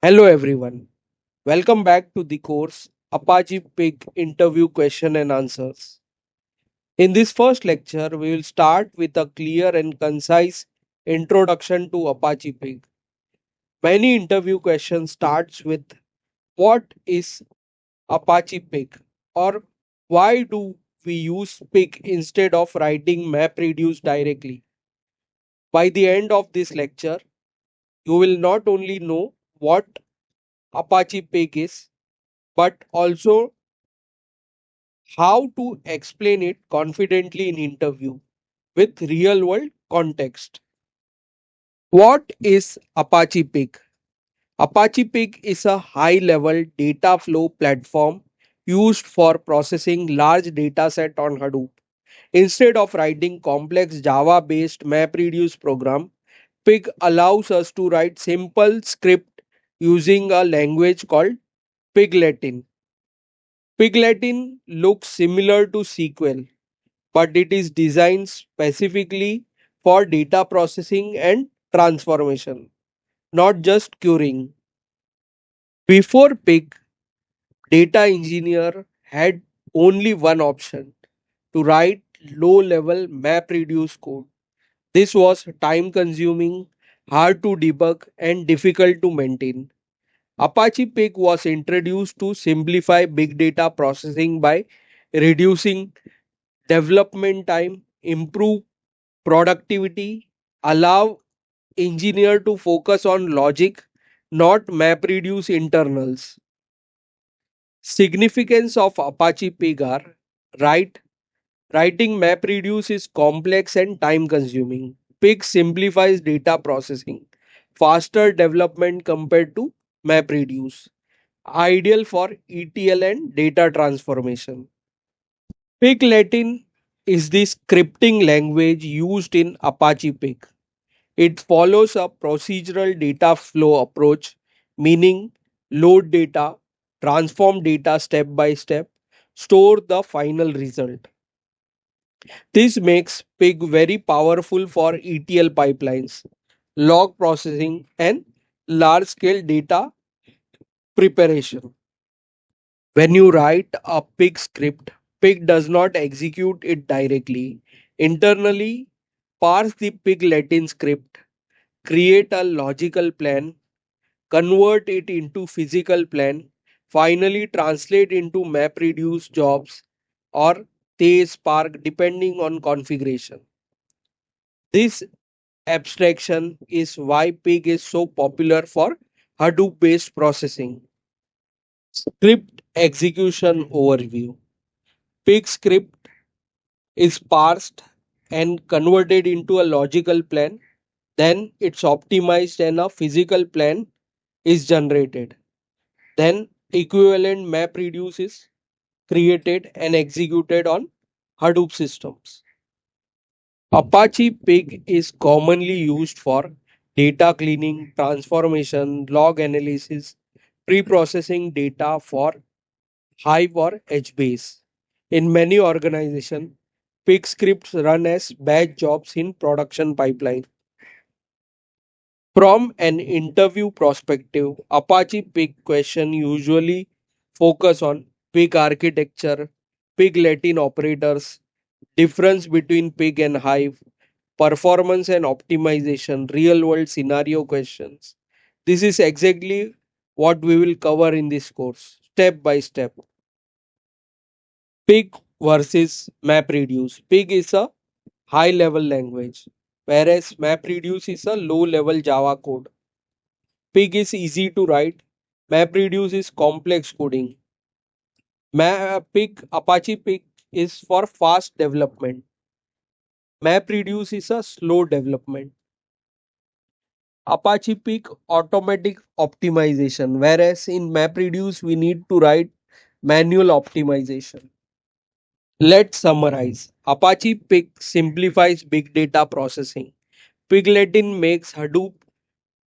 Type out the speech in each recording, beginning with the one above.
Hello everyone. Welcome back to the course Apache Pig Interview Question and Answers. In this first lecture, we will start with a clear and concise introduction to Apache Pig. Many interview questions starts with what is Apache Pig or why do we use Pig instead of writing MapReduce directly. By the end of this lecture, you will not only know what Apache Pig is but also how to explain it confidently in interview with real world context. What is Apache Pig? Apache Pig is a high level data flow platform used for processing large data set on Hadoop. Instead of writing complex Java based MapReduce program, Pig allows us to write simple script using a language called Pig Latin. Pig Latin looks similar to SQL, but it is designed specifically for data processing and transformation, not just querying. Before Pig, data engineer had only one option to write low level map reduce code. This was time consuming, hard to debug, and difficult to maintain. Apache Pig was introduced to simplify big data processing by reducing development time, improve productivity, allow engineer to focus on logic, not map reduce internals. Significance of Apache Pig are right. Writing map reduce is complex and time consuming. Pig simplifies data processing. Faster development compared to map reduce. Ideal for ETL and data transformation. Pig Latin is the scripting language used in Apache Pig. It follows a procedural data flow approach, meaning load data, transform data step by step, store the final result. This makes Pig very powerful for ETL pipelines, log processing, and large scale data preparation. When you write a Pig script, Pig does not execute it directly. Internally, parse the Pig Latin script, create a logical plan, convert it into physical plan, finally translate into MapReduce jobs or they Spark depending on configuration. This abstraction is why Pig is so popular for Hadoop based processing. Script execution overview. Pig script is parsed and converted into a logical plan, then it's optimized and a physical plan is generated. Then equivalent map reduce is created and executed on Hadoop systems. Apache Pig is commonly used for data cleaning, transformation, log analysis, pre-processing data for Hive or HBase. In many organizations, Pig scripts run as batch jobs in production pipeline. From an interview perspective, Apache Pig question usually focus on Pig architecture, Pig Latin operators, difference between Pig and Hive, performance and optimization, real world scenario questions. This is exactly what we will cover in this course, step by step. Pig versus MapReduce. Pig is a high level language, whereas MapReduce is a low level Java code. Pig is easy to write. MapReduce is complex coding. Pig Apache Pig is for fast development. MapReduce is a slow development. Apache Pig automatic optimization, whereas in MapReduce we need to write manual optimization. Let's summarize. Apache Pig simplifies big data processing. Pig Latin makes Hadoop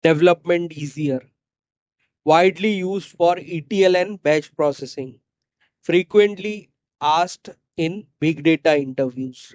development easier. Widely used for ETL and batch processing. Frequently asked in big data interviews.